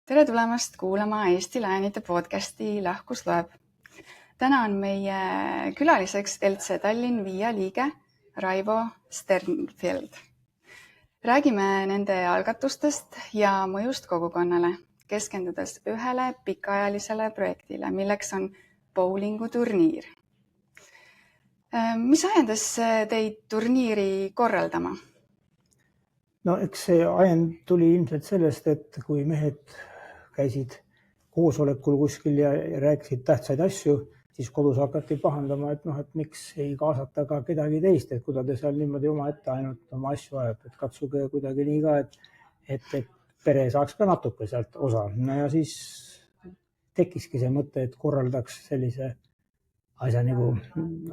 Tere tulemast kuulama Eesti Läänide podcasti Lahkus loeb. Täna on meie külaliseks LC Tallinn Via liige Raivo Sternfeld. Räägime nende algatustest ja mõjust kogukonnale, keskendudes ühele pikaajalisele projektile, milleks on bowlinguturniir. Mis ajendas teid turniiri korraldama? No eks see ajend tuli ilmselt sellest, et kui mehed käisid koosolekul kuskil ja rääkisid tähtsaid asju, siis kodus hakati pahandama, et miks ei kaasata ka kedagi teist, et kui ta seal niimoodi omaette ainult oma asju ajab, et katsuge kuidagi nii ka, et pere saaks ka natuke sealt osa. No ja siis tekkiski see mõte, et korraldaks sellise asja nagu,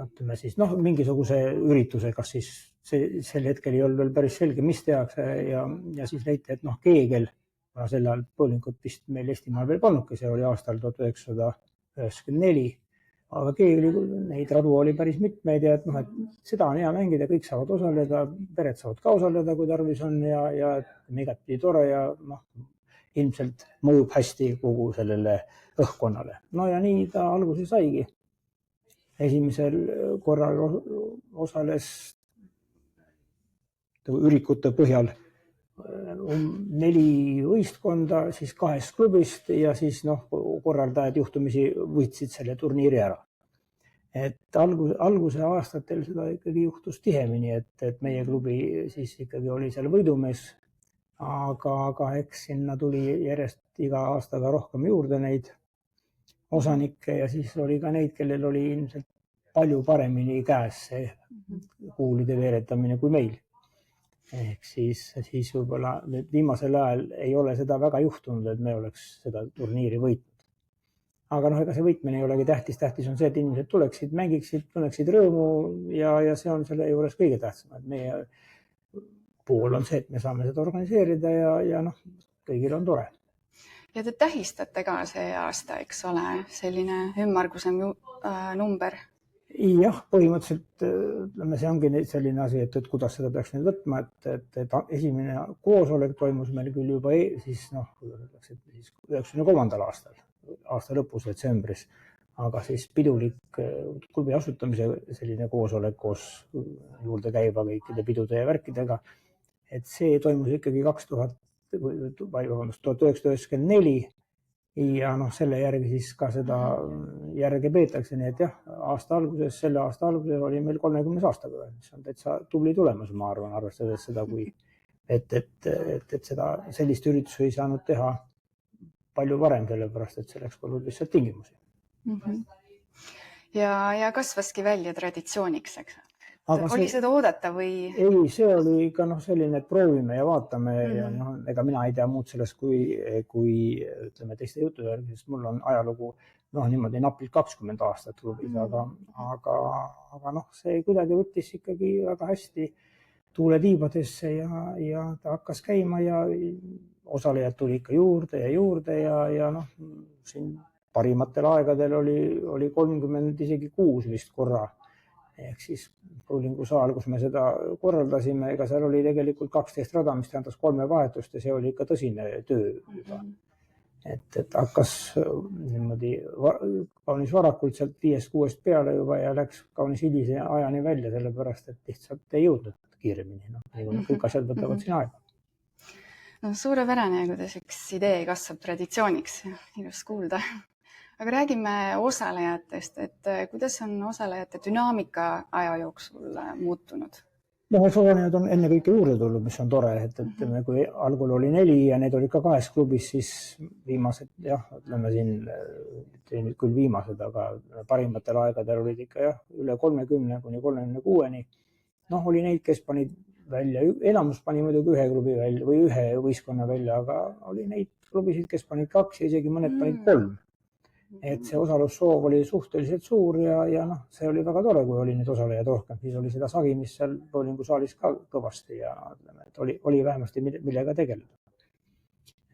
ütleme siis, mingisuguse ürituse, kas siis sel hetkel ei olnud veel päris selge, mis tehakse ja siis leiti, et keegel, kuna sel ajal bowlingut vist meil Eestimaal veel polnudki, see oli aastal 1994, aga keegli neid radu oli päris mitmeid ja et seda on hea mängida, kõik saavad osaleda, pered saavad ka osaleda, kui tarvis on ja igatpidi tore ja ilmselt mõjub hästi kogu sellele õhkkonnale. No ja nii ta alguse saigi. Esimesel korral osales ürikute põhjal 4 võistkonda, siis 2 klubist ja siis korraldajad juhtumisi võitsid selle turniiri ära. Et alguse aastatel seda ikkagi juhtus tihemini, et meie klubi siis ikkagi oli seal võidumees, aga eks sinna tuli järjest iga aastaga rohkem juurde neid osanikke ja siis oli ka neid, kellel oli ilmselt palju paremini käes see kuulide veeretamine kui meil. Ehk siis võib-olla viimasel ajal ei ole seda väga juhtunud, et me oleks seda turniiri võitnud. Aga ega see võitmine ei olegi tähtis. Tähtis on see, et inimesed tuleksid, mängiksid, tunneksid rõõmu ja see on selle juures kõige tähtsam. Et meie pool on see, et me saame seda organiseerida ja kõigil on tore. Ja te tähistate ka see aasta, eks ole, selline ümmargusem number? Jah, põhimõtteliselt see ongi selline asi, et kuidas seda peaks nüüd võtma, et esimene koosolek toimus meil küll juba siis 93. aastal, aasta lõpus detsembris, aga siis pidulik klubi asutamise selline koosolek koos juurde käiva kõikide pidude ja värkidega, et see toimus ikkagi 1994 ja selle järgi siis ka seda järge peetakse, nii et jah, selle aasta alguses oli meil 30 aastaga, mis on täitsa tubli tulemus, ma arvan, arvestades seda, kui et seda sellist üritusi ei saanud teha palju varem, sellepärast, et selleks polnud lihtsalt tingimusi. Ja kasvaski välja traditsiooniks, eks? Oli seda oodata või? Ei, see oli ikka selline, et proovime ja vaatame ja ega mina ei tea muud sellest, kui ütleme teiste jutu järgi, sest mul on ajalugu niimoodi napilt 20 aastat klubis, aga see kuidagi võttis ikkagi väga hästi tuule tiibadesse ja ta hakkas käima ja osalejad tuli ikka juurde ja siin parimatel aegadel oli 30, isegi 6 vist korra. Ehk siis bowlingusaal, kus me seda korraldasime, ega seal oli tegelikult 12 rada, mis tähendas 3 vahetust ja see oli ikka tõsine töö juba. Et hakkas niimoodi kaunis varakult sealt 5-6 peale juba ja läks kaunis hilise ajani välja, sellepärast, et lihtsalt ei jõudnud kiiremini. Kõik asjad võtavad siin aega. Suurepärane, kuidas üks idee kasvab traditsiooniks. Ilus kuulda. Aga räägime osalejatest, et kuidas on osalejate dünaamika aja jooksul muutunud? Osalejad on enne kõike juurde tulnud, mis on tore, et kui algul oli 4 ja need olid ka 2 klubis, siis viimased, ütleme siin, küll viimased, aga parimatel aegadel olid ikka üle 30 kuni 36-ni. Oli neid, kes panid välja, enamus pani muidugi 1 klubi välja või 1 võistkonna välja, aga oli neid klubisid, kes panid 2 ja isegi mõned panid 3. Et see osalussoov oli suhteliselt suur ja see oli väga tore, kui oli neid osalejaid rohkem. Siis oli seda sagimist seal bowlingusaalis ka kõvasti ja et oli vähemasti millega tegeleda.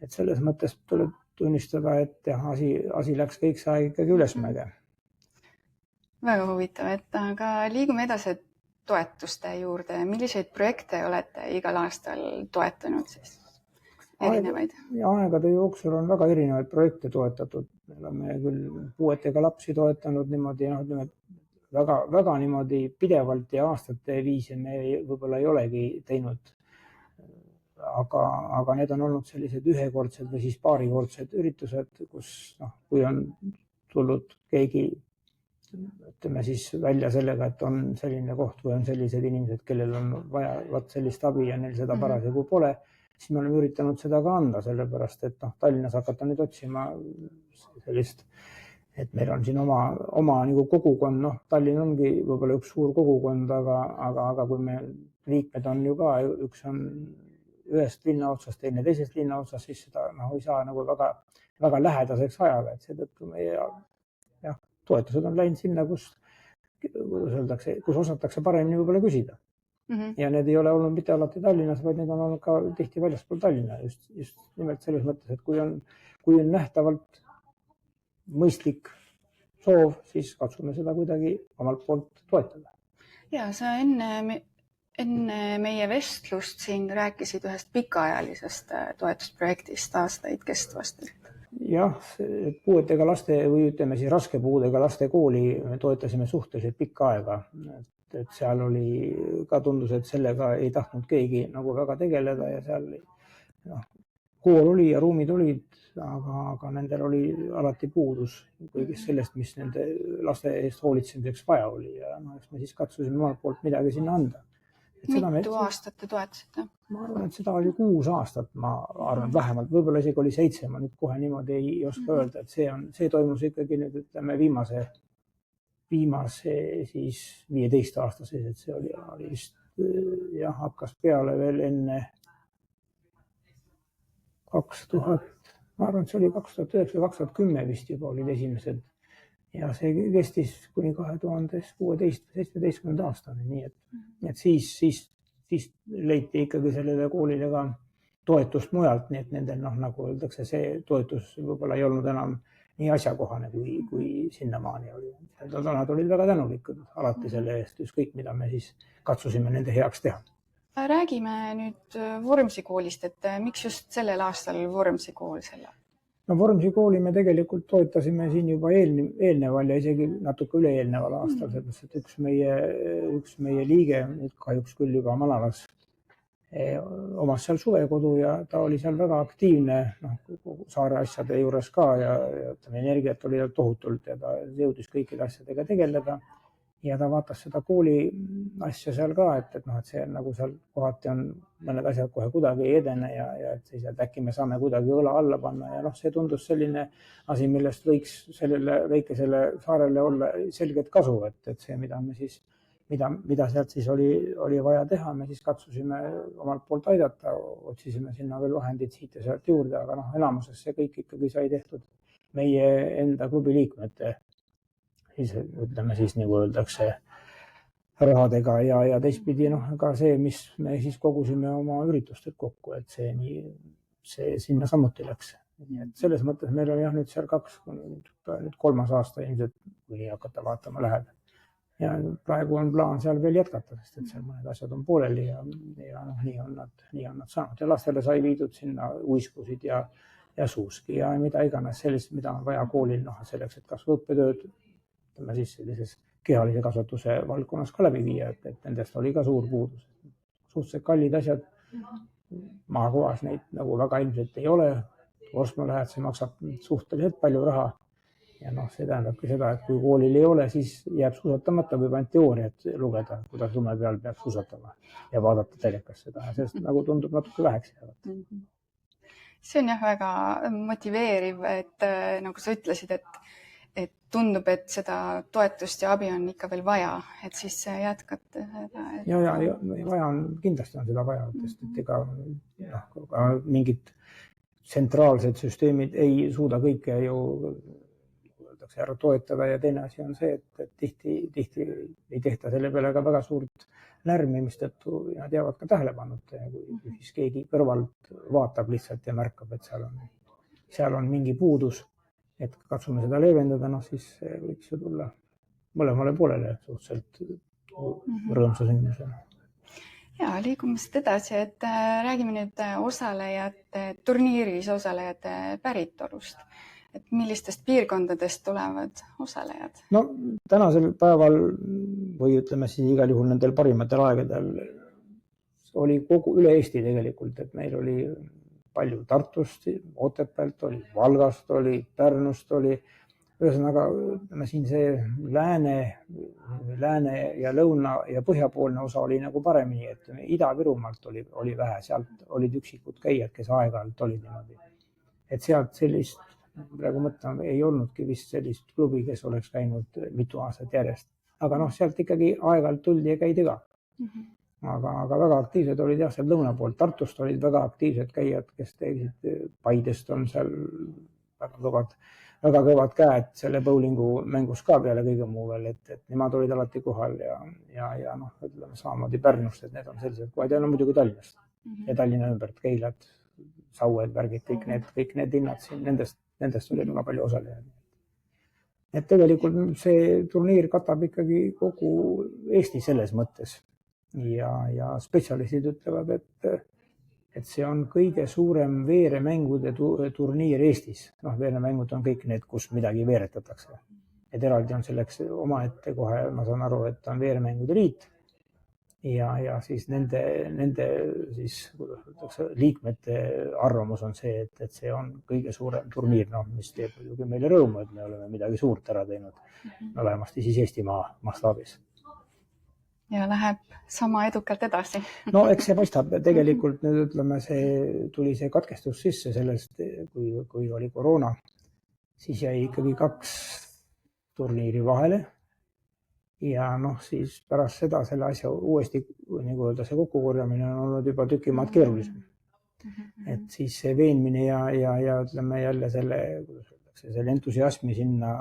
Et selles mõttes tuleb tunnistada, et asi läks kõik see aeg ikkagi ülesmäge. Väga huvitav, aga liigume edasi toetuste juurde. Milliseid projekte olete igal aastal toetanud siis? erinevaid? Aegade jooksul on väga erinevaid projekte toetatud. Me oleme küll puuetega lapsi toetanud niimoodi, väga niimoodi pidevalt ja aastate viisi me võib-olla ei olegi teinud. Aga need on olnud sellised ühekordsed või siis paarikordsed üritused, kus kui on tulnud keegi, ütleme siis välja sellega, et on selline koht või on sellised inimesed, kellel on vaja sellist abi ja neil seda parasjagu pole, siis me oleme üritanud seda ka anda, sellepärast et Tallinnas hakata nüüd otsima sellist, et meil on siin oma nagu kogukond, Tallinn ongi võib-olla üks suur kogukond, aga kui me liikmed on ju ka, üks on ühest linna otsast, teine teisest linna otsast, siis seda ei saa nagu väga lähedaseks ajada, et seetõttu meie toetused on läinud sinna, kus osatakse paremini võib-olla küsida. Ja need ei ole olnud mitte alati Tallinnas, vaid need on olnud ka tihti väljaspool Tallinna, just nimelt selles mõttes, et kui on nähtavalt mõistlik soov, siis katsume seda kuidagi omalt poolt toetada. Ja sa enne meie vestlust siin rääkisid ühest pikaajalisest toetusprojektist aastaid kestvast. Jah, puuetega laste või ütleme siis raske puudega laste kooli me toetasime suhteliselt pikka aega. Et seal oli ka tundus, et sellega ei tahtnud keegi nagu väga tegeleda ja seal kool oli ja ruumid olid, aga nendel oli alati puudus kõigest sellest, mis nende laste eest hoolitsemiseks vaja oli. Ja eks me siis katsusime omalt poolt midagi sinna anda. Mitu aastat te toetasite? Ma arvan, et seda oli 6 aastat, ma arvan vähemalt, võib-olla isegi oli 7, ma nüüd kohe niimoodi ei oska öelda, et see toimus ikkagi nüüd, ütleme, viimase siis 15 aasta sees, et see oli vist, hakkas peale veel enne 2000, ma arvan, et see oli 2009 või 2010 vist juba olid esimesed ja see kestis kuni 2016-17 aastani, nii et siis leiti ikkagi sellele koolile ka toetust mujalt, nii et nendel, nagu öeldakse, see toetus võib-olla ei olnud enam nii asjakohane, kui sinnamaani oli. Nad olid väga tänulikud alati selle eest, ükskõik mida me siis katsusime nende heaks teha. Räägime nüüd Vormsi koolist, et miks just sellel aastal Vormsi kool selle? Vormsi kooli me tegelikult toetasime siin juba eelneval ja isegi natuke üle-eelneval aastal, sellepärast, et üks meie liige, nüüd kahjuks küll juba manalas, omas seal suvekodu ja ta oli seal väga aktiivne, saare asjade juures ka ja energiat oli tohutult ja ta jõudis kõikide asjadega tegeleda. Ja ta vaatas seda kooli asja seal ka, et see on nagu seal kohati on mõned asjad kohe kuidagi ei edene ja siis äkki me saame kuidagi õla alla panna ja see tundus selline asi, millest võiks sellele väikesele saarele olla selget kasu, et see, mida sealt siis oli vaja teha, me siis katsusime omalt poolt aidata, otsisime sinna veel vahendid siit ja sealt juurde, aga enamuses see kõik ikkagi sai tehtud meie enda klubi liikmete siis ütleme siis nagu öeldakse rahadega ja teistpidi ka see, mis me siis kogusime oma üritustelt kokku, et see sinna samuti läks. Nii et selles mõttes meil on nüüd seal 3. aasta ilmselt, kui hakata vaatama läheb. Ja praegu on plaan seal veel jätkata, sest et seal mõned asjad on pooleli ja nii on nad saanud. Ja lastele sai viidud sinna uiskusid ja suuski ja mida iganes sellist, mida on vaja koolil selleks, et kas õppetööd siis sellises kehalise kasvatuse valdkonnas ka läbi viia, et nendest oli ka suur puudus. Suhteliselt kallid asjad, maakohas neid nagu väga ilmselt ei ole. Ostma lähed, see maksab suhteliselt palju raha ja see tähendabki seda, et kui koolil ei ole, siis jääb suusatamata, võib ainult teooriat lugeda, kuidas lume peal peab suusatama ja vaadata telekas seda. Sellest nagu tundub natuke väheks jäävat. See on väga motiveeriv, et nagu sa ütlesid, et tundub, et seda toetust ja abi on ikka veel vaja, et siis jätkate seda. Ja vaja on, kindlasti on seda vaja, et ega mingid tsentraalsed süsteemid ei suuda kõike ju ära toetada ja teine asi on see, et tihti ei tehta selle peale ka väga suurt lärmi, mistõttu nad jäävad ka tähelepanuta ja kui siis keegi kõrvalt vaatab lihtsalt ja märkab, et seal on mingi puudus, et katsume seda leevendada, siis võiks ju tulla mõlemale poolele suhteliselt rõõmsa sündmusena. Ja liigume siit edasi, et räägime nüüd turniiris osalejate päritolust. Et millistest piirkondadest tulevad osalejad? No tänasel päeval või ütleme siis igal juhul nendel parimatel aegadel oli kogu üle Eesti tegelikult, et meil oli palju Tartust, Otepäält oli, Valgast oli, Pärnust oli. Ühesõnaga, siin see lääne ja lõuna ja põhjapoolne osa oli nagu paremini, et Ida-Virumaalt oli vähe, sealt olid üksikud käijad, kes aeg-ajalt olid niimoodi. Et sealt sellist, praegu mõtlen, ei olnudki vist sellist klubi, kes oleks käinud mitu aastat järjest. Aga sealt ikkagi aeg-ajalt tuldi ja käidi ka. Aga väga aktiivsed olid jah, seal lõuna poolt. Tartust olid väga aktiivsed käijad, kes tegid Paidest on seal väga kõvad käed selle bowlingu mängus ka peale kõige muu veel, et nemad olid alati kohal ja ütleme samamoodi Pärnust, et need on sellised kohad ja muidugi Tallinnast ja Tallinna ümbert, Keilad, Saued, värgid, kõik need linnad siin, nendest oli väga palju osalejaid. Et tegelikult see turniir katab ikkagi kogu Eesti selles mõttes ja spetsialistid ütlevad, et see on kõige suurem veeremängude turniir Eestis. Veeremängud on kõik need, kus midagi veeretatakse. Et eraldi on selleks omaette kohe, ma saan aru, et on veeremängude liit ja siis nende siis, kuidas öeldakse, liikmete arvamus on see, et see on kõige suurem turniir, mis teeb meile rõõmu, et me oleme midagi suurt ära teinud. Vähemasti siis Eestimaa mastaabis. Ja läheb sama edukalt edasi. No eks see paistab. Tegelikult nüüd ütleme, tuli see katkestus sisse sellest, kui oli koroona, siis jäi ikkagi 2 turniiri vahele. Ja siis pärast seda selle asja uuesti, nagu öelda, see kokkukorjamine on olnud juba tükimaad keerulisem. Et siis see veenmine ja ütleme jälle selle entusiasmi sinna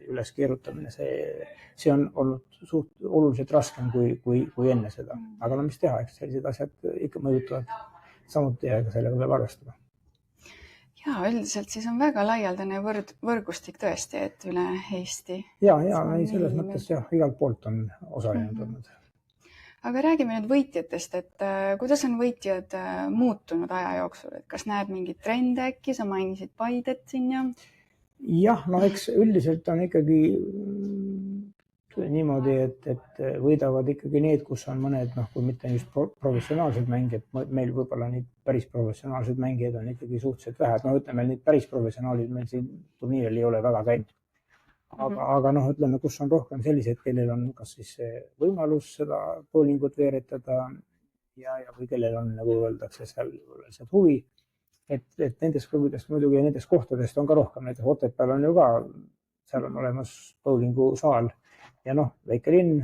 üles keerutamine, see on olnud suht oluliselt raskem kui enne seda. Aga mis teha, eks sellised asjad ikka mõjutavad samuti ja sellega peab arvestada. Ja üldiselt siis on väga laialdane võrgustik tõesti, et üle Eesti. Ja selles mõttes jah, igalt poolt on osalenud olnud. Aga räägime nüüd võitjatest, et kuidas on võitjad muutunud aja jooksul? Et kas näed mingid trende äkki? Sa mainisid Paidet siin ja... Jah, eks üldiselt on ikkagi niimoodi, et võidavad ikkagi need, kus on mõned, kui mitte just professionaalsed mängijad, meil võib-olla neid päris professionaalsed mängijad on ikkagi suhteliselt vähe. Ütleme, neid päris professionaalid meil siin turniiril ei ole väga käinud. Aga ütleme, kus on rohkem sellised, kellel on kas siis võimalus seda bowlingut veeretada ja või kellel on, nagu öeldakse, seal huvi. Et nendest klubidest muidugi ja nendest kohtadest on ka rohkem. Näiteks Otepääl on ju ka, seal on olemas bowlingu saal ja väike linn,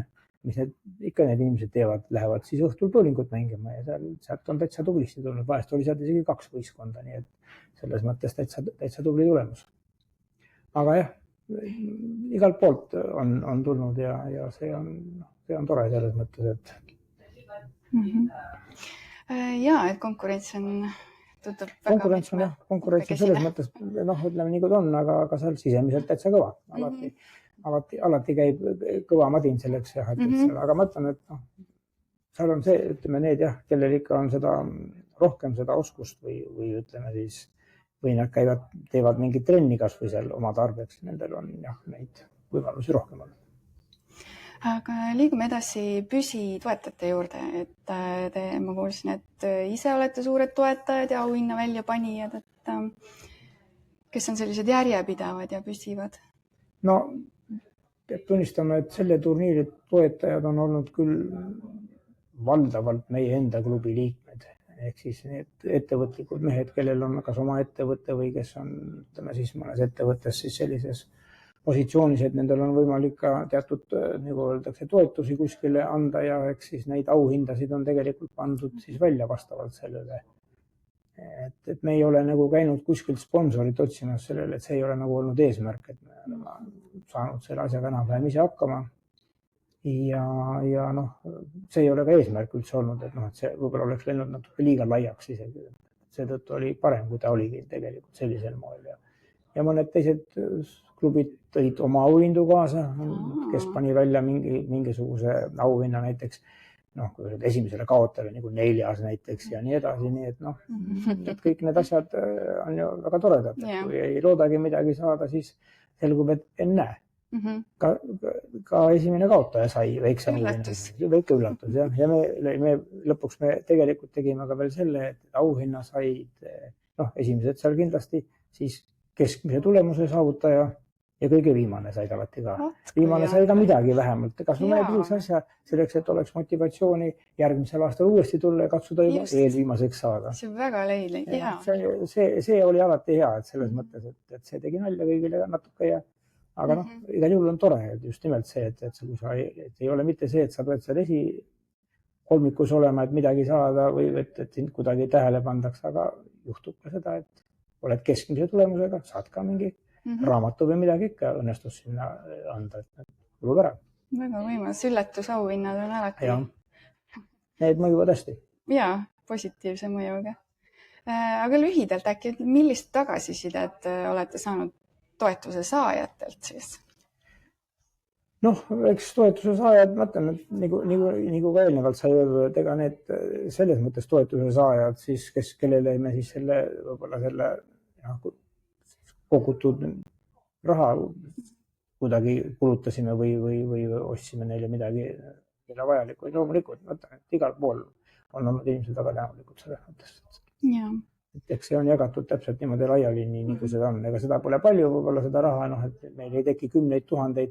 mis ikka need inimesed teevad, lähevad siis õhtul bowlingut mängima ja sealt on täitsa tublisti tulnud. Vahest oli sealt isegi 2 võistkonda, nii et selles mõttes täitsa tubli tulemus. Aga jah, igalt poolt on tulnud ja see on tore selles mõttes, et... Ja, et konkurents on... Konkurents on selles mõttes, ütleme nii kui on, aga seal sisemiselt täitsa kõva. Alati käib kõva madin selleks, aga ma ütlen, et seal on see, ütleme need jah, kellel ikka on rohkem seda oskust või ütleme siis, või nad teevad mingit trenni kas või seal oma tarbeks, nendel on jah, neid võimalusi rohkem on. Aga liigume edasi püsitoetajate juurde, et ma kuulsin, et ise olete suured toetajad ja auhinna välja panijad, et kes on sellised järjepidavad ja püsivad? No, peab tunnistama, et selle turniiri toetajad on olnud küll valdavalt meie enda klubi liikmed, ehk siis need ettevõtlikud mehed, kellel on kas oma ettevõte või kes on, ütleme siis mõnes ettevõttes siis sellises positsioonis, et nendel on võimalik ka teatud, nagu öeldakse, toetusi kuskile anda ja eks siis neid auhindasid on tegelikult pandud siis välja vastavalt sellele. Et me ei ole nagu käinud kuskilt sponsorit otsimas sellele, et see ei ole nagu olnud eesmärk, et me oleme saanud selle asjaga enam-vähem ise hakkama. Ja see ei ole ka eesmärk üldse olnud, et see võib-olla oleks läinud natuke liiga laiaks isegi. Seetõttu oli parem, kui ta oligi tegelikult sellisel moel. Ja mõned teised klubid tõid oma auhindu kaasa, kes pani välja mingisuguse auhinna näiteks. noh, kui esimesele kaotajale nagu 4. näiteks ja nii edasi, nii et noh, et kõik need asjad on ju väga toredad. Kui ei loodagi midagi saada, siis selgub, et ennäe. Ka esimene kaotaja sai väikse väike üllatus jah. Ja me lõpuks me tegelikult tegime ka veel selle, et auhinna said esimesed seal kindlasti, siis keskmise tulemuse saavutaja ja kõige viimane said alati ka. Viimane sai ka midagi vähemalt, kas mõne piisaks asja selleks, et oleks motivatsiooni järgmisel aastal uuesti tulla ja katsuda juba eelviimaseks saada. See on väga leidlik, hea. See oli alati hea, et selles mõttes, et see tegi nalja kõigile natuke ja aga igal juhul on tore, et just nimelt see, et ei ole mitte see, et sa pead seal esikolmikus olema, et midagi saada või et sind kuidagi tähele pandaks, aga juhtub ka seda, et oled keskmise tulemusega, saad ka mingi raamatu või midagi ikka õnnestus sinna anda, et kulub ära. Väga võimas, üllatusauhinnad on alati. Need mõjuvad hästi. Jaa, positiivse mõjuga. Aga lühidalt äkki, millist tagasisidet olete saanud toetuse saajatelt siis? Noh, eks toetuse saajad, mõtlen, et nagu ka eelnevalt sai öeldud, et ega need selles mõttes toetuse saajad, siis kellele me siis võib-olla selle kogutud raha kuidagi kulutasime või ostsime neile midagi vajalikku. Loomulikult, mõtlen, et igal pool on olnud inimesed väga tänulikud selles mõttes. Jaa. Eks see on jagatud täpselt niimoodi laiali, nii kui seda on. Ega seda pole palju, võib-olla seda raha, et meil ei teki 10 000,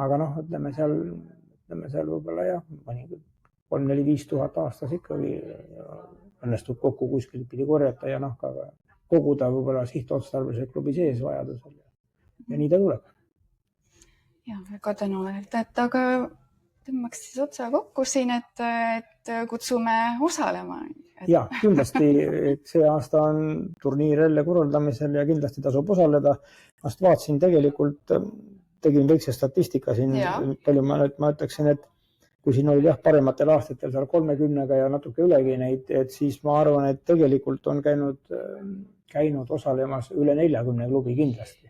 aga ütleme seal võib-olla jah, 3-4-5 tuhat aastas ikkagi õnnestub kokku kuskil pidi korjata ja ka koguda võib-olla sihtotstarbelise klubi sees vajadusel. Ja nii ta tuleb. Jah, väga tänuväärne, aga tõmmaks siis otsa kokku siin, et kutsume osalema. Ja, kindlasti see aasta on turniir jälle korraldamisel ja kindlasti tasub osaleda. Vast vaatasin tegelikult, tegin väikse statistika siin, palju ma ütleksin, et kui siin oli parematel aastatel seal 30 ja natuke ülegi neid, et siis ma arvan, et tegelikult on käinud osalemas üle 40 klubi kindlasti.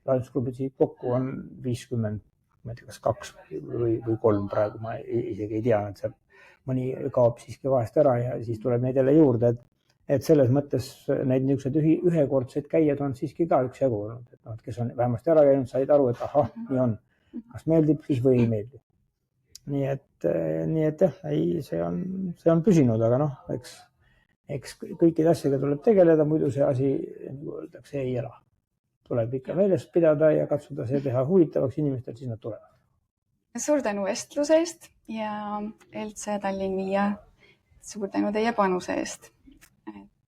Lahendusklubid kokku on 50, ma ei tea, kas 2 või 3 praegu, ma isegi ei tea, et see mõni kaob siiski vahest ära ja siis tuleb neid jälle juurde, et selles mõttes neid niisugused ühekordseid käijad on siiski ka üks jagu olnud, et kes on vähemasti ära käinud, said aru, et ahah, nii on. Kas meeldib siis või ei meeldi. Nii et jah, see on püsinud, aga eks kõikide asjaga tuleb tegeleda, muidu see asi, nagu öeldakse, ei ela. Tuleb ikka meeles pidada ja katsuda see teha huvitavaks inimestel, siis nad tulevad. Suur tänu vestluse eest ja LC Tallinn Via, suur tänu teie panuse eest.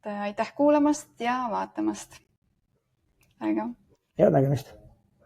Aitäh kuulamast ja vaatamast. Head nägemist!